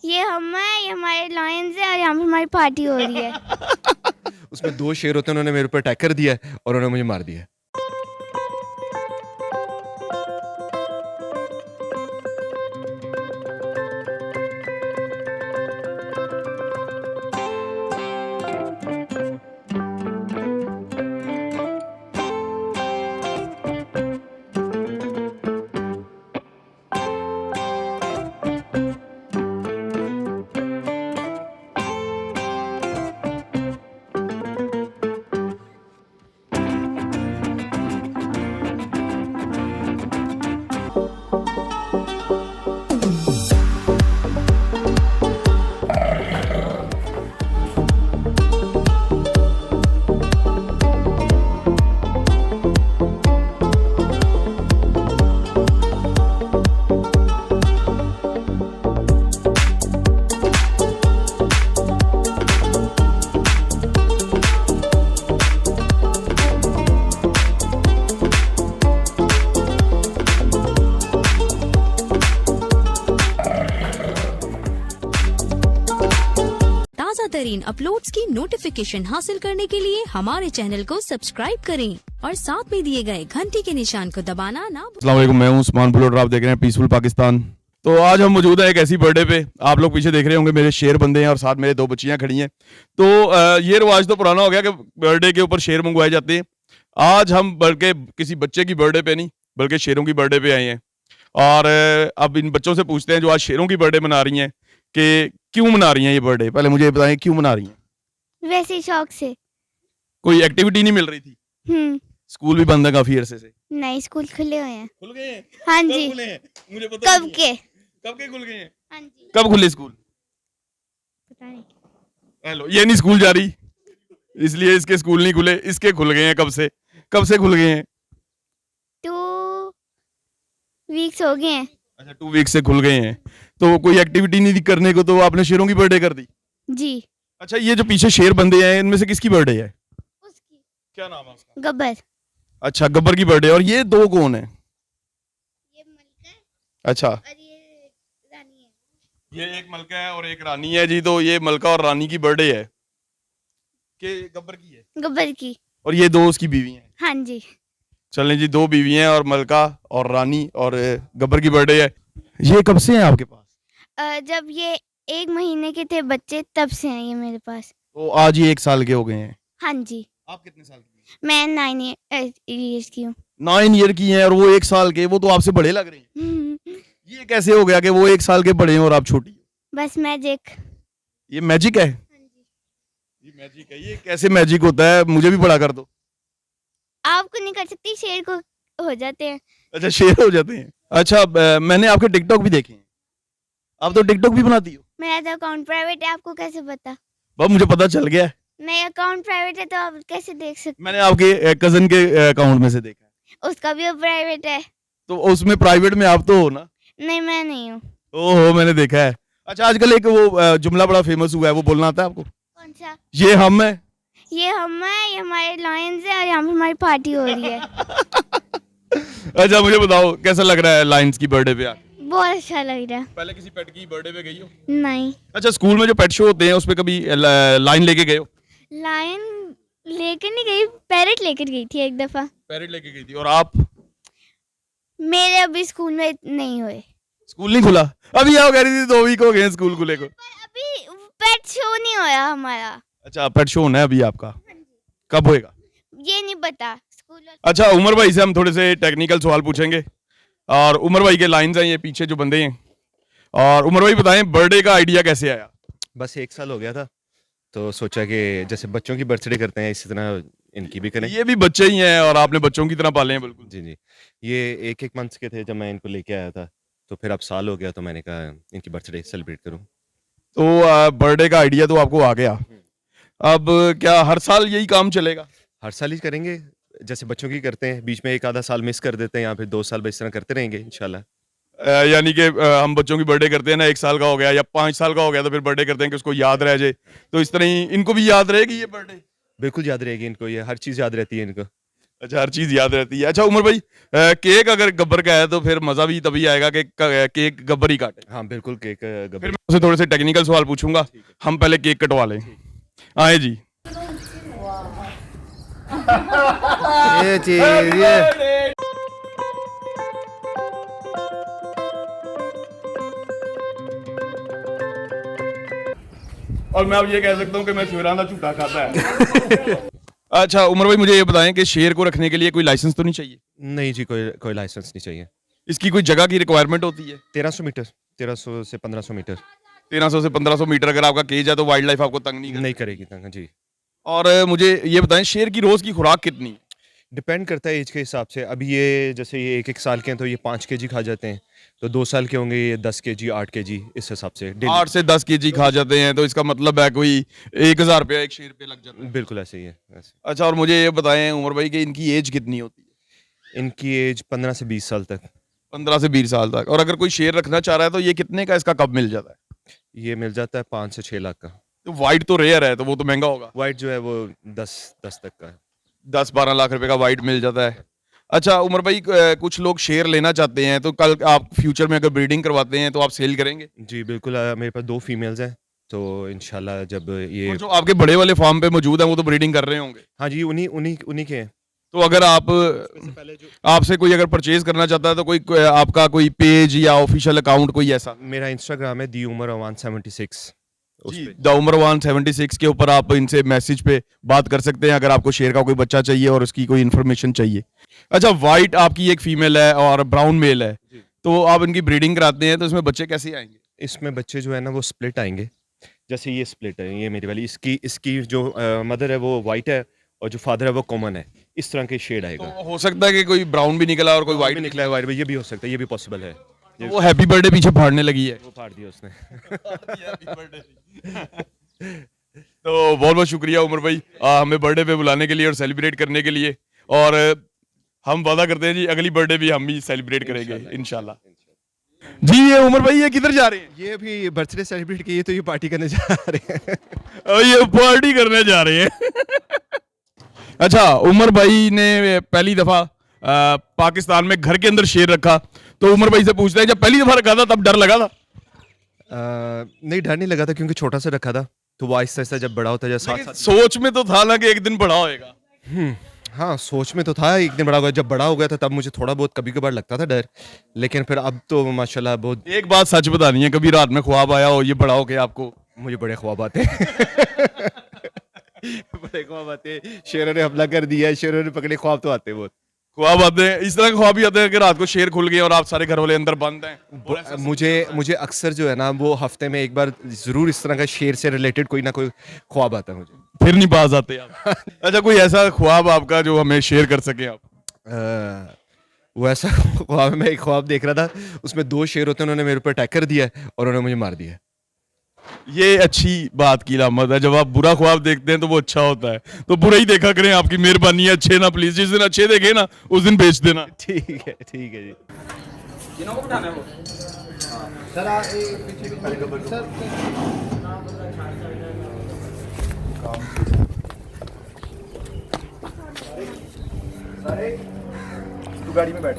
ये हम है, ये हमारे लॉयंस है और यहाँ पे हमारी पार्टी हो रही है। उसमें 2 शेर होते हैं, उन्होंने मेरे ऊपर अटैक कर दिया है और उन्होंने मुझे मार दिया है। ताज़ा तरीन अपलोड्स की नोटिफिकेशन हासिल करने के लिए हमारे चैनल को सब्सक्राइब करें और साथ में दिए गए घंटी के निशान को दबाना ना भूलें। अस्सलाम वालेकुम, मैं हूं उस्मान बुलोड, आप देख रहे हैं पीसफुल पाकिस्तान। तो आज हम मौजूद है एक ऐसी बर्थडे पे, आप लोग पीछे देख रहे होंगे मेरे शेर बंदे हैं और साथ मेरे 2 बच्चियां खड़ी हैं। तो ये रिवाज तो पुराना हो गया कि बर्थडे के ऊपर शेर मंगवाए जाते हैं। आज हम बल्कि किसी बच्चे की बर्थडे पे नहीं बल्कि शेरों की बर्थडे पे आए हैं और अब इन बच्चों से पूछते हैं जो आज शेरों की बर्थडे मना रही हैं कि क्यों मना रही हैं ये बर्थडे। पहले मुझे बताएं क्यों मना रही हैं। वैसे ही शौक से। कोई एक्टिविटी नहीं मिल रही थी? स्कूल भी बंद है काफी अरसे से। नहीं, स्कूल खुले हुए हैं। खुल गए हैं? हाँ कब जी। खुले हैं? मुझे पता कब नहीं के? है। कब के खुल गए हैं? हाँ जी। कब खुले स्कूल? पता नहीं। हेलो, ये नहीं स्कूल जा रही इसलिए इसके स्कूल नहीं खुले, इसके खुल गए हैं। कब से खुल गए हैं? 2 वीक्स हो गए हैं। अच्छा, 2 वीक से खुल गए हैं। तो कोई एक्टिविटी नहीं थी करने को, तो आपने शेरों की बर्थडे कर दी? जी। अच्छा, ये जो पीछे शेर बंदे हैं इनमें से किसकी बर्थडे है? उसकी। क्या नाम है उसका? गब्बर। अच्छा, गब्बर की बर्थडे। और ये 2 कौन है? ये मलिका है अच्छा, और ये रानी है। ये एक मलका है और एक रानी है जी। तो ये मलका और रानी की बर्थडे है कि गब्बर की है? गब्बर की। और ये 2 उसकी बीवी हैं। हाँ जी। चलें जी, 2 बीवी हैं और मलका और रानी और गब्बर की बर्थडे है। ये कब से हैं आपके पास? जब ये 1 महीने के थे बच्चे तब से हैं ये मेरे पास। तो आज ये 1 साल के हो गए हैं। हाँ जी। आप कितने साल की हैं? मैं 9 ईयर्स की हूँ। 9 ईयर की हैं और वो 1 साल के। वो तो आपसे बड़े लग रहे हैं। ये कैसे हो गया कि वो 1 साल के बड़े हैं और आप छोटी हो? बस मैजिक। ये मैजिक है? ये मैजिक है। ये कैसे मैजिक होता है? मुझे भी पढ़ा कर दो। आपको नहीं कर सकती, शेर को हो जाते हैं। अच्छा, शेर हो जाते हैं। अच्छा, मैंने आपके टिकटॉक भी देखे हैं। आप तो टिकटॉक भी बनाती हो? मेरा तो अकाउंट प्राइवेट है, आपको कैसे पता? बाबा मुझे पता चल गया है। मेरा अकाउंट प्राइवेट है तो आप कैसे देख सकते? मैंने आपके कजन के अकाउंट में से देखा है। उसका भी प्राइवेट है। तो उसमें प्राइवेट में आप तो हो ना? नहीं, मैं नहीं हूँ। ओहो, मैंने देखा है। अच्छा, आजकल एक वो जुमला बड़ा फेमस हुआ है, वो बोलना आता है आपको? कौन सा? ये हम है। ये हम है, ये हमारे लॉयंस है और यहाँ पे हमारी पार्टी हो रही है। अच्छा, मुझे बताओ कैसा लग रहा है लायंस की बर्थडे पे आके? बहुत अच्छा लग रहा है। पहले किसी पेट की बर्थडे पे गई हो? नहीं। अच्छा, स्कूल में जो पेट शो होते हैं उस पे कभी लाइन लेके गए हो? लायन लेकर नहीं गई, पैरेट लेकर गई थी एक दफा। पैरेट लेके गई थी। और आप? मेरे अभी स्कूल में नहीं हुए। स्कूल नहीं खुला? अभी आओ, कह रही थी 2 वीक हो गए स्कूल खुले को। पर अभी पेट शो नहीं होया हमारा। अच्छा, पेट शो होना है अभी आपका? कब होएगा? ये नहीं पता स्कूल। अच्छा, उमर भाई से हम थोड़े से टेक्निकल सवाल पूछेंगे और उमर भाई के लाइंस हैं ये पीछे जो बंदे हैं। और उमर भाई बताएं बर्थडे का आइडिया कैसे आया? बस 1 साल हो गया था तो सोचा कि जैसे बच्चों की बर्थडे करते हैं इसी तरह इनकी भी करें। ये भी बच्चे ही हैं और आपने बच्चों की तरह पाले हैं। बिल्कुल जी जी, ये 1 मंथ के थे जब मैं इनको लेके आया था, तो फिर अब साल हो गया तो मैंने कहा इनकी बर्थडे सेलिब्रेट करूं। तो बर्थडे का आइडिया तो आपको आ गया। अब क्या हर साल यही काम चलेगा? हर साल ही करेंगे जैसे बच्चों की करते हैं, बीच में 1 आधा साल मिस कर देते हैं या फिर 2 साल इस तरह करते रहेंगे इंशाल्लाह। यानी कि हम बच्चों की बर्थडे करते हैं ना, 1 साल का हो गया या 5 साल का हो गया तो फिर बर्थडे करते हैं कि उसको याद रह जाए। तो इस तरह ही इनको भी याद रहेगी ये बर्थडे? बिल्कुल याद रहेगी इनको, ये हर चीज़ याद रहती है इनको। अच्छा, हर चीज याद रहती है। अच्छा उमर भाई, केक अगर गब्बर का है तो फिर मजा भी तभी आएगा कि केक गब्बर ही काटे। हाँ बिल्कुल, केक फिर गब्बर। मैं उससे थोड़े से टेक्निकल सवाल पूछूंगा, हम पहले केक कटवा लें। आए जी। ये चीज ये और मैं अब ये कह सकता हूँ कि मैं शिवराना झूठा खाता है। अच्छा उमर भाई, मुझे ये बताएं कि शेर को रखने के लिए कोई लाइसेंस तो नहीं चाहिए? नहीं जी, कोई लाइसेंस नहीं चाहिए। इसकी कोई जगह की रिक्वायरमेंट होती है? 1300 मीटर, 1300 से 1500 मीटर। 1300 से 1500 मीटर अगर आपका केज है तो वाइल्ड लाइफ आपको तंग नहीं करती? नहीं करेगी तंग जी। और मुझे ये बताएं, शेर की रोज की खुराक कितनी है? डिपेंड करता है एज के हिसाब से। अभी ये जैसे ये 1-1 साल के हैं तो ये 5 केजी खा जाते हैं, तो 2 साल के होंगे ये 10 केजी 8 केजी, इस हिसाब से 8 से 10 केजी खा जाते हैं, तो इसका मतलब है कोई 1000 रुपया एक शेर पे लग जाता है। बिल्कुल ऐसे ही है ऐसे। अच्छा, और मुझे ये बताएं उमर भाई कि इनकी एज कितनी होती है? इनकी एज 15 से 20 साल तक। 15 से 20 साल तक। और अगर कोई शेर रखना चाह रहा है तो ये कितने का इसका कब मिल जाता है? ये मिल जाता है 5 से 6 लाख का। तो वाइट तो रेयर है, तो वो तो महंगा होगा। वाइट जो है वो 10 तक का है। 10-12 लाख रुपए का वाइट मिल जाता है। अच्छा उमर भाई, कुछ लोग शेर लेना चाहते हैं, तो कल आप फ्यूचर में अगर ब्रीडिंग करवाते हैं तो आप सेल करेंगे? जी बिल्कुल, मेरे पास 2 फीमेल्स हैं, तो इंशाल्लाह जब ये और जो आपके बड़े वाले फार्म पे मौजूद हैं वो तो ब्रीडिंग कर रहे होंगे। हाँ जी, उन्हीं के हैं। तो अगर आप पहले जो आपसे कोई अगर परचेज करना चाहता है तो कोई आपका कोई पेज या ऑफिशियल अकाउंट कोई ऐसा? मेरा इंस्टाग्राम है दी उमर 176, उस जी, पे। द उमर 176 के ऊपर आप इनसे मैसेज पे बात कर सकते हैं अगर आपको शेर का कोई बच्चा चाहिए और उसकी कोई इन्फॉर्मेशन चाहिए। अच्छा, वाइट आपकी एक फीमेल है और ब्राउन मेल है, तो आप इनकी ब्रीडिंग कराते हैं तो इसमें बच्चे कैसे आएंगे? इसमें बच्चे जो है ना वो स्प्लिट आएंगे। जैसे ये स्प्लिट है, ये मेरी वाली, इसकी जो मदर है वो वाइट है और जो फादर है वो कॉमन है। इस तरह के शेड आएगा। तो हो सकता है कि कोई ब्राउन भी निकला और कोई वाइट वाइट भी निकला है, वाइट भी, ये भी हो सकता है, ये भी पॉसिबल है। तो वो हैप्पी बर्थडे पीछे फाड़ने लगी है। वो फाड़ दिया उसने। तो बहुत बहुत शुक्रिया उमर भाई, हमें बर्थडे पे बुलाने के लिए और सेलिब्रेट करने के लिए। और हम वादा करते हैं जी अगली बर्थडे भी हम ही सेलिब्रेट करेंगे इंशाल्लाह। जी, ये उमर भाई ये किधर जा रहे हैं? ये अभी बर्थडे सेलिब्रेट किए तो ये पार्टी करने जा रहे हैं। ये पार्टी करने जा रहे हैं। अच्छा, उमर भाई ने पहली दफा पाकिस्तान में घर के अंदर शेर रखा, तो उमर भाई से पूछते हैं जब पहली दफा रखा था तब डर लगा था? नहीं, डर नहीं लगा था क्योंकि छोटा सा रखा था, तो वो आहिस्ता आहिस्ता जब बड़ा होता है, लेकिन सोच में तो था ना कि एक दिन बड़ा होएगा। हाँ सोच में तो था एक दिन बड़ा होगा। जब बड़ा हो गया था तब मुझे थोड़ा बहुत कभी कभार लगता था डर, लेकिन फिर अब तो माशाल्लाह बहुत। एक बात सच बतानी है, कभी रात में ख्वाब आया हो ये बड़ा हो के आपको? मुझे बड़े ख्वाब आते हैं। बड़े ख्वाब आते हैं, शेरों ने हमला कर दिया, शेरों ने पकड़े, ख्वाब तो आते हैं बहुत। ख्वाब आते हैं, इस तरह के ख्वाब भी आते हैं कि रात को शेर खुल गए और आप सारे घर वाले अंदर बंद हैं? मुझे अक्सर जो है ना वो हफ्ते में एक बार जरूर इस तरह का शेर से रिलेटेड कोई ना कोई ख्वाब आता है मुझे। फिर नहीं पास आते आप? अच्छा, कोई ऐसा ख्वाब आपका जो हमें शेयर कर सके आप? वो ऐसा ख्वाब, मैं एक ख्वाब देख रहा था, उसमें 2 शेर होते हैं, उन्होंने मेरे ऊपर अटैक कर दिया और उन्होंने मुझे मार दिया। ये अच्छी बात की लामत है, जब आप बुरा ख्वाब देखते हैं तो वो अच्छा होता है, तो बुरा ही देखा करें, आपकी मेहरबानी है। अच्छे ना प्लीज, जिस दिन अच्छे देखे ना उस दिन बेच देना। ठीक है जी। किनको बिठाना है वो? तू गाड़ी में बैठ।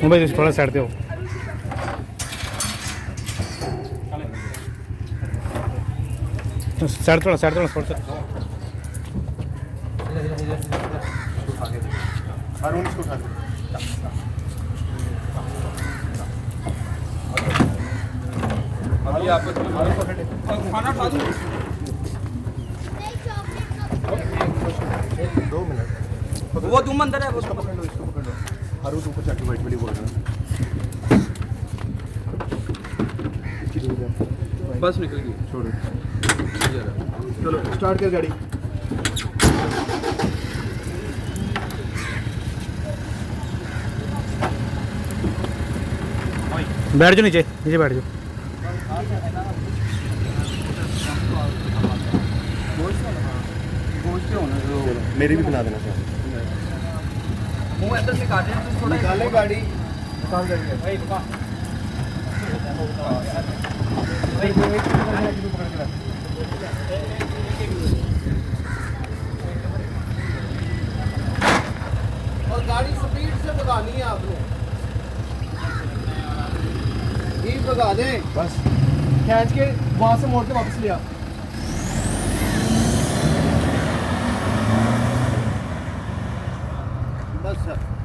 भाई थोड़ा साइड दो। साइड थोड़ा खाना खा दूं? 2 मिनट। वो तुम अंदर है, वो पकड़ लो, इसको पकड़ लो। हारून ऊपर जाके बैठ वाली बोल रहा है। बस निकल गई। छोड़ो, चलो स्टार्ट कर गाड़ी। बैठ जाओ नीचे नीचे बैठ जाओ। मेरी भी बना देना सर। मुंह अंदर से काट रहे हैं थोड़ा निकाले गाड़ी। भाई रुका और गाड़ी स्पीड से भगानी है आपने, ये भगा दें बस, खींच के वहां से मोड़ के वापस लिया। बस सर।